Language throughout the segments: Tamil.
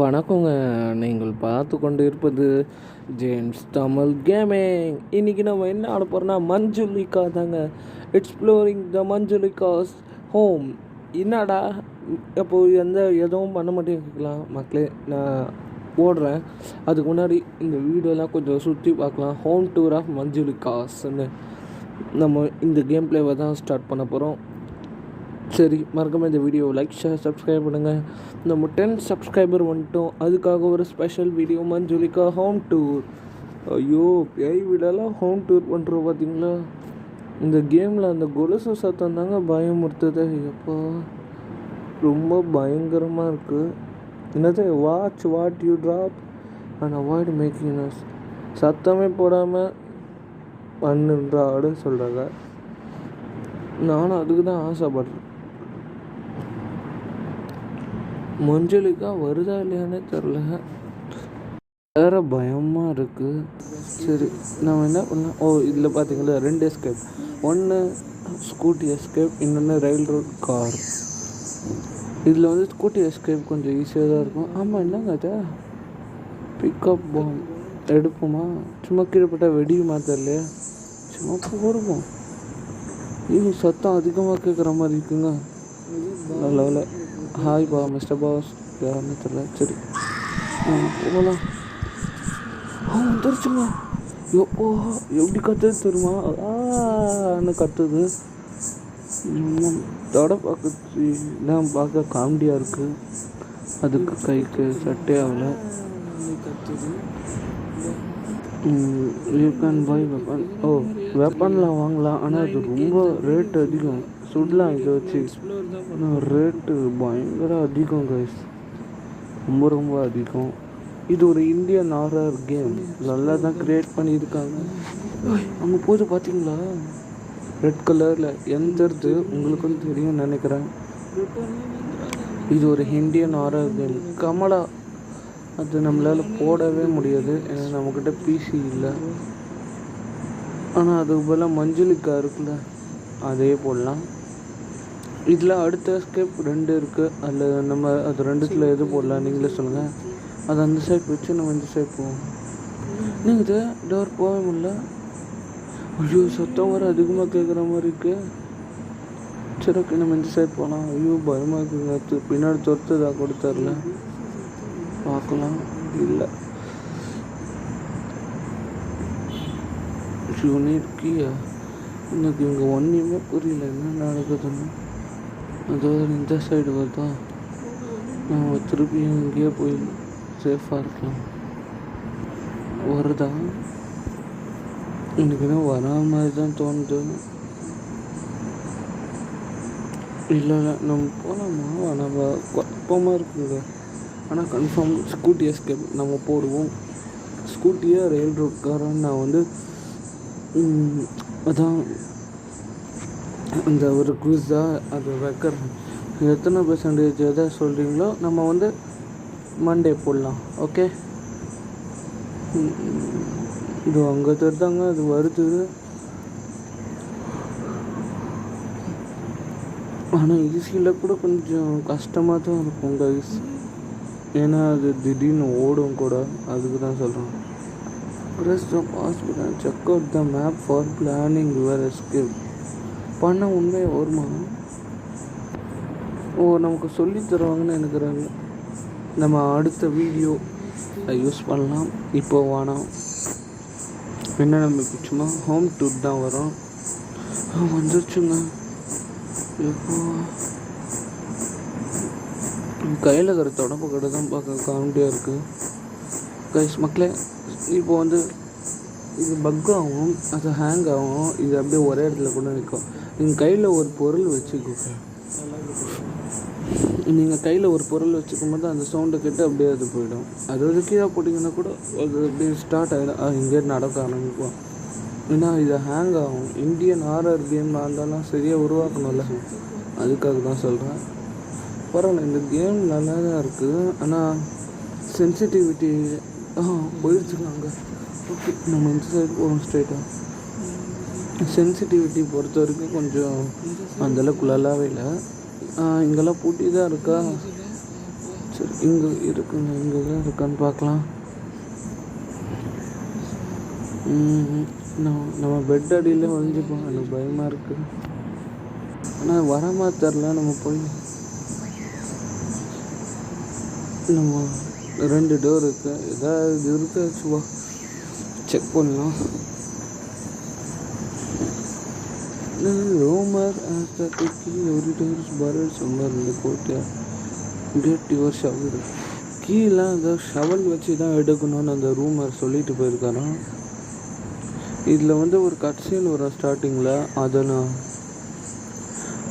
வணக்கங்க. நீங்கள் பார்த்து கொண்டு இருப்பது ஜேம்ஸ் தமிழ் கேமிங். இன்றைக்கி நம்ம என்ன ஆட போகிறோம்னா மஞ்சுளிகா தாங்க. Exploring the Manjulika's home. என்னடா அப்போது எதுவும் பண்ண மாட்டேங்கலாம் மக்களே. நான் ஓடுறேன். அதுக்கு முன்னாடி இந்த வீடியோலாம் கொஞ்சம் சுற்றி பார்க்கலாம். ஹோம் டூர் ஆஃப் மஞ்சுளிகாஸ்ன்னு நம்ம இந்த கேம் பிளேவை தான் ஸ்டார்ட் பண்ண போகிறோம். சரி, மறக்காமல் இந்த வீடியோ லைக் ஷேர் சப்ஸ்கிரைப் பண்ணுங்கள். நம்ம 10 சப்ஸ்கிரைபர் வந்துட்டோம். அதுக்காக ஒரு special video Manjulika home tour. ஐயோ, பேய் வீடெல்லாம் ஹோம் டூர் பண்ணுறோம் பார்த்தீங்களா. இந்த கேமில் அந்த கொலுசு சத்தம் தாங்க பயமுறுத்துது. எப்போ ரொம்ப பயங்கரமாக இருக்குது. என்னது watch what you drop and avoid making noise. சத்தமே போடாமல் பண்ணுன்றாடு சொல்கிறாங்க. நானும் அதுக்கு தான் ஆசைப்படுறேன். மஞ்சுளிகா வருதா இல்லையானே தெரில, வேறு பயமாக இருக்குது. சரி, நம்ம என்ன பண்ணலாம். இதில் பார்த்தீங்களா 2 எஸ்கேப். ஒன்று ஸ்கூட்டி எஸ்கேப், இன்னொன்று ரயில் ரோட் கார். இதில் வந்து ஸ்கூட்டி எஸ்கேப் கொஞ்சம் ஈஸியாக தான் இருக்கும். ஆமாம், என்னங்க அது பிக்கப் பாம் எடுப்போமா? சும்மா கீழப்பட்ட வெடியுமா தெரியலையா, சும்மா போடுவோம். இது சத்தம் அதிகமாக கேட்குற மாதிரி இருக்குங்க. நல்ல வேலை. ஹாய் பா மிஸ்டர் பாஸ், யாருன்னு தெரியல. சரி போகலாம். வந்துருச்சுங்க. எப்போ எப்படி கத்துது தெரியுமா? ஆன்னு கத்துது. தடை பார்க்க தான் பார்க்க காமெடியாக இருக்குது. அதுக்கு கைக்கு சட்டே ஆகலை. You can buy weapon. வெப்பன்லாம் வாங்கலாம், ஆனால் அது ரொம்ப ரேட் அதிகம். சுடலாம் இதை வச்சு, ஆனால் ரேட்டு பயங்கர அதிகம் கைஸ், ரொம்ப அதிகம். இது ஒரு இந்தியன் ஹாரர் கேம். நல்லா தான் க்ரியேட் பண்ணியிருக்காங்க. அங்கே போது பார்த்தீங்களா, ரெட் கலரில் எந்தது உங்களுக்கும் தெரியும்னு நினைக்கிறேன். இது ஒரு இந்தியன் ஹாரர் கேம். கமலா அது நம்மளால் போடவே முடியாது, ஏன்னா நம்மக்கிட்ட பிசி இல்லை. ஆனால் அதுக்கு பதிலாக மஞ்சுளிகா இருக்குல்ல, அதே போடலாம். இதில் அடுத்த எஸ்கேப் 2 இருக்குது. அதில் நம்ம அது 2த்தில் எது போடலாம் நீங்களே சொல்லுங்கள். அது அந்த சைட் வச்சு நம்ம இந்த சைட் போவோம். நீங்கள் இது டோர் போக முடியல. ஐயோ, சத்தம் வர அதிகமாக கேட்குற மாதிரி இருக்குது. சரி, ஓகே, நம்ம இந்த சைட் போகலாம். ஐயோ, பயமாக இருக்குங்க. பின்னாடி தொடுத்ததாக கொடுத்தார்ல, பார்க்கலாம். இல்லை, யூனிட் கீயா. எனக்கு இங்கே ஒன்றுமே புரியல என்ன நடக்குதுன்னு. அதாவது இந்த சைடு வருதா, நம்ம திருப்பி இங்கேயே போய் சேஃபாக இருக்கலாம். வருதா? எனக்கு என்ன வரா மாதிரி தான் தோணுது. இல்லை, நம்ம போகலாமா? நம்ம குழப்பமாக இருக்குங்க. ஆனால் கன்ஃபார்ம் ஸ்கூட்டி எஸ்கேப் நம்ம போடுவோம். ஸ்கூட்டியை ரயில் ரோட் காரன்னு நான் வந்து அதான் அந்த ஒரு குவிஸாக அது வைக்கிறேன். எத்தனை % எதை சொல்கிறீங்களோ நம்ம வந்து மண்டே போடலாம். ஓகே, இது அங்கே தெரிந்தாங்க, அது வருது. ஆனால் ஈஸியில் கூட கொஞ்சம் கஷ்டமாக தான் இருக்கும் கைஸ், ஏன்னா அது திடீர்னு ஓடும் கூட. அதுக்கு தான் சொல்கிறேன். press the pause button, check out the map for planning your escape. பண்ண உண்மையாக வருமா? நமக்கு சொல்லி தருவாங்கன்னு நினைக்கிறாங்க. நம்ம அடுத்த வீடியோ யூஸ் பண்ணலாம். இப்போ வேணாம். என்ன, நம்ம இப்போ சும்மா ஹோம் டூர் தான் வரோம். வந்துருச்சுங்க. இப்போ கையில் இருக்கிற தொடப்பு கடை தான் பார்க்க காமெடியாக இருக்குது கைஸ். மக்களே, இப்போ வந்து இது பக் ஆகும், அது ஹேங் ஆகும், இது அப்படியே ஒரே இடத்துல கூட நிற்கும். நீங்கள் கையில் ஒரு பொருள் வச்சுக்கோங்க. நீங்கள் கையில் ஒரு பொருள் வச்சுக்கும் போது அந்த சவுண்டை கேட்டு அப்படியே அது போயிடும். அது கீழே போட்டிங்கன்னா கூட அது அப்படியே ஸ்டார்ட் ஆகிடும். இங்கே நடக்க ஆரம்பிக்கும். ஏன்னா இது ஹேங் ஆகும். இந்தியன் ஹாரர் கேம் இருந்தாலும் சரியாக உருவாக்கணும்ல, அதுக்காக தான் சொல்கிறேன். பரவாயில்ல, இந்த கேம் நல்லா தான் இருக்குது. ஆனால் சென்சிட்டிவிட்டி போயிடுச்சுங்க. ஓகே, நம்ம இந்த சைடு போகிறோம் ஸ்ட்ரைட்டாக. சென்சிட்டிவிட்டி பொறுத்த வரைக்கும் கொஞ்சம் அந்தளவுக்கு நல்லாவே இல்லை. இங்கெல்லாம் பூட்டி தான் இருக்கா. சரி இங்கே இருக்குங்க, இங்கே தான் இருக்கான்னு பார்க்கலாம். நம்ம பெட் அடியில் ஒழிஞ்சுப்போம், எனக்கு பயமாக இருக்குது. ஆனால் வரமா தெரில. நம்ம போய் நம்ம 2 டோர் இருக்கு, ஏதாவது இருக்காச்சுவா செக் பண்ணலாம். ரூமர் எவ்ரி டோர்ஸ் பரல் சம்மர் இந்த கோட்டையா கெட் யுவர் ஷவர். கீழெலாம் அந்த ஷவல் வச்சு தான் எடுக்கணும்னு அந்த ரூமர் சொல்லிட்டு போயிருக்காராம். இதில் ஒரு கட்சீன் வரும் ஸ்டார்டிங்கில், அதை நான்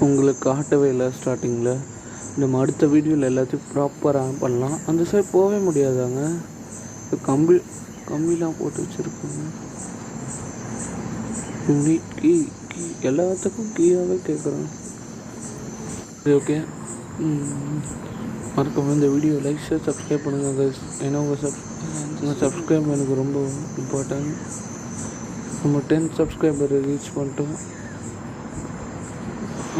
உங்களுக்கு காட்டவே இல்லை. ஸ்டார்டிங்கில் நம்ம அடுத்த வீடியோவில் எல்லாத்தையும் ப்ராப்பராக பண்ணலாம். அந்த சைடு போகவே முடியாதாங்க, கம்பிலாம் போட்டு வச்சுருக்காங்க. கீ எல்லாத்துக்கும் கீயாகவே கேட்குறேன். சரி ஓகே, மறக்காம இந்த வீடியோ லைக் ஷேர் சப்ஸ்கிரைப் பண்ணுங்கள் கைஸ். ஏன்னா உங்கள் சப்ஸ்கிரைப் எனக்கு ரொம்ப இம்பார்ட்டன்ட். நம்ம 10 சப்ஸ்கிரைபர் ரீச் பண்ணிட்டோம்,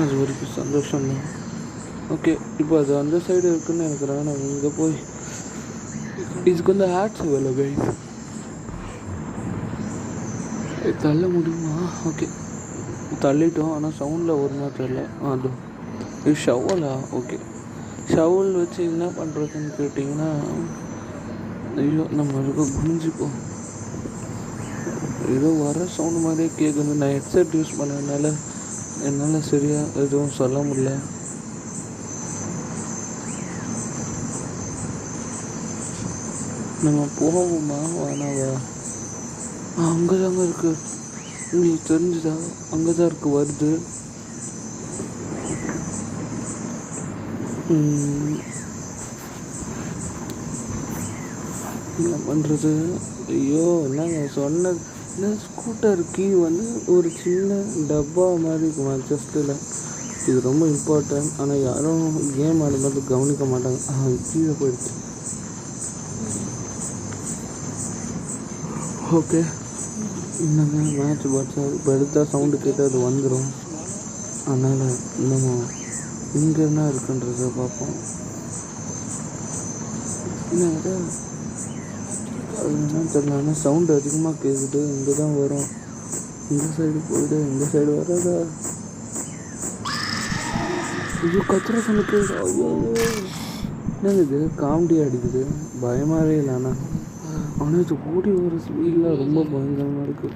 அது வரைக்கும் சந்தோஷம் தான். ஓகே, இப்போ அது அந்த சைடு இருக்குதுன்னு நினைக்கிறேன். நான் இங்கே போய் இதுக்கு ஆட்ஸ் வேலை கைஸ் தள்ள முடியுமா? ஓகே தள்ளிட்டோம், ஆனால் சவுண்டில் ஒரு மாதிரி இல்லை. அது இது ஷவலா? ஓகே, ஷவல் வச்சு என்ன பண்ணுறதுன்னு கேட்டிங்கன்னா, ஐயோ நம்ம குனிஞ்சிப்போம். ஏதோ வர சவுண்டு மாதிரியே கேட்குது. நான் ஹெட்செட் யூஸ் பண்ணதுனால என்னால் சரியாக எதுவும் சொல்ல முடியல. நம்ம போவோமா வேணாவா? அங்கே தாங்க இருக்குது, உங்களுக்கு தெரிஞ்சுதா? அங்கே தான் இருக்குது, வருது. என்ன பண்ணுறது? ஐயோ என்னங்க சொன்னது என்ன, ஸ்கூட்டர் கீ ஒரு சின்ன டப்பா மாதிரி இருக்கும் ஜஸ்ட்டில். இது ரொம்ப இம்பார்ட்டன்ட், ஆனால் யாரும் கேம் ஆடும்போது கவனிக்க மாட்டாங்க. கீழே போயிடுச்சு. ஓகே, என்னங்க மேட்ச் பார்த்தா இப்போ எடுத்தால் சவுண்டு கேட்டு அது வந்துடும். அதனால் நம்ம இங்கே என்ன இருக்குன்றத பார்ப்போம். என்ன அது என்ன தெரியல, ஆனால் சவுண்டு அதிகமாக கேட்குது. இங்கே தான் வரும், இந்த சைடு போயிடு, இந்த சைடு வராதா? இது கத்துற சவுண்டு கேட்குது. ஐயோ என்னங்க இது காமெடி அடிக்குது, பயமாகவே இல்லை. ஆனால் இது ஓடி வர ஸ்பீடில் ரொம்ப பயங்கரமாக இருக்குது.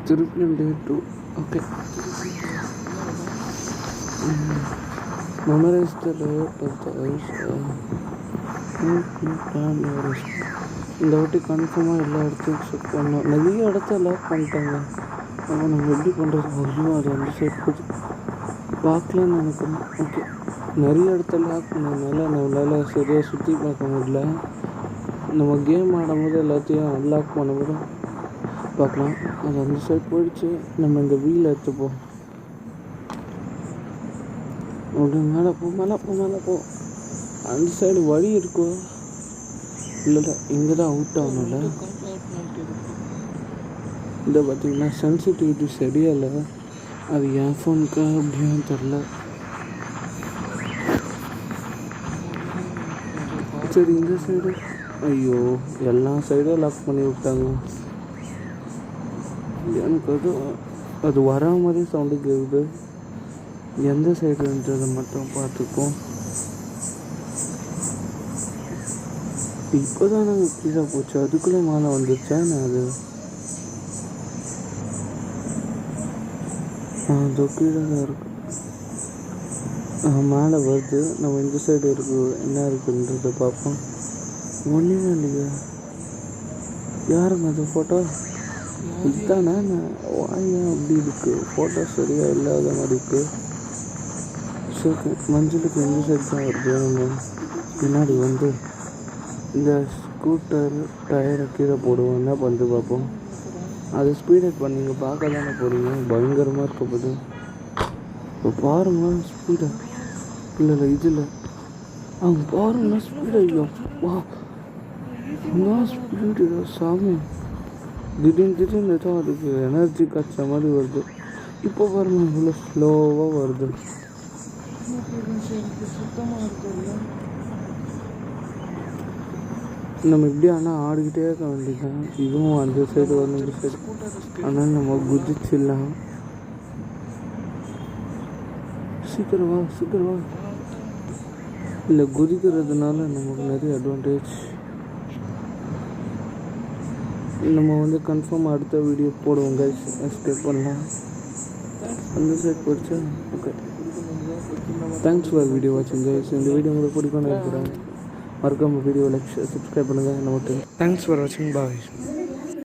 திருப்பியும் day 2. Okay, memorize the layout of the house. இந்த வாட்டி கன்ஃபார்மாக எல்லா இடத்தையும் செக் பண்ணோம். நிறைய இடத்த லாக் பண்ணிட்டாங்க. ஆனால் நம்ம எப்படி பண்ணுறது? ஐயோ அது அந்த சைட் போது பார்க்கலான்னு நினைக்கிறேன். ஓகே, நிறைய இடத்த லாக் பண்ணதுனால நம்மளால் சரியாக சுற்றி பார்க்க முடியல. நம்ம கேம் ஆடும்போது எல்லாத்தையும் அன்லாக் பண்ணும்போது பார்க்கலாம். அது அந்த சைட் போயிடுச்சு. நம்ம இந்த வீல் எடுத்துப்போம். அப்படி மேலே போ. அந்த சைடு வழி இருக்கோ? இல்லை, இங்கே தான் அவுட் ஆகணும்ல. இதை பார்த்தீங்கன்னா சென்சிட்டிவிட்டி சரியில்லை. அது என் ஃபோனுக்கு அப்படின்னு தெரில. சரி, இந்த சைடு ஐயோ எல்லா சைடும் லாக் பண்ணி விட்டாங்க. எனக்கு அது வரா மாதிரி சவுண்டு கேட்குது. எந்த சைடுன்றதை மட்டும் பார்த்துப்போம். இப்போ தான் நாங்கள் கீழே போச்சு, அதுக்குள்ளே மேலே வந்துருச்சா? நான் அது கீழே தான் இருக்கு, மேலே வருது. நம்ம இந்த சைடு என்ன இருக்குன்றதை பார்ப்போம். ஒன்றுமே இல்லையா? யாருங்க அது ஃபோட்டோ? இதுதானே வாயா அப்படி இருக்குது, ஃபோட்டோ சரியாக இல்லாத மாதிரி இருக்குது. சரி, மஞ்சளுக்கு எந்த சைடு தான் வருது? நம்ம பின்னாடி இந்த ஸ்கூட்டர் டயரை கீழே போடுவோம். என்ன பண்ணுறது பார்ப்போம். அது ஸ்பீட் பண்ணி நீங்கள் பார்க்க தானே போகிறீங்க, பயங்கரமாக இருக்க போது. இப்போ பாருங்க ஸ்பீடை. இல்லை இதில் அவங்க பாருங்க ஸ்பீடு. ஐயோ வா, என்ன ஸ்பீடு சாமி. திடீர்னு தான் அதுக்கு எனர்ஜி காய்ச்ச மாதிரி வருது. இப்போ பாருங்க இவ்வளோ ஸ்லோவாக வருது. சுத்தமாக இருக்குல்ல. நம்ம இப்படி ஆனால் ஆடிக்கிட்டே இருக்க வேண்டியதான். இதுவும் அந்த சைடு வரும் இந்த சைடு, ஆனால் நம்ம குதிச்சிடலாம். சீக்கிரம் வா சீக்கிரம் வா. இல்லை குதிக்கிறதுனால நமக்கு நிறைய அட்வான்டேஜ். நம்ம வந்து கன்ஃபார்ம் அடுத்த வீடியோ போடுவோம் கைஸ். எஸ்கேப் பண்ணலாம் அந்த சைட் போயிடுச்சா. ஓகே, தேங்க்ஸ் ஃபார் வீடியோ வாட்சிங் கைஸ். இந்த வீடியோ உங்களுக்கு பிடிக்கும்னு நினைக்கிறேன். மறக்காம வீடியோ லைக் சப்ஸ்கிரைப் பண்ணுங்கள். நமக்கு தேங்க்ஸ் ஃபார் வாட்சிங். பாய்.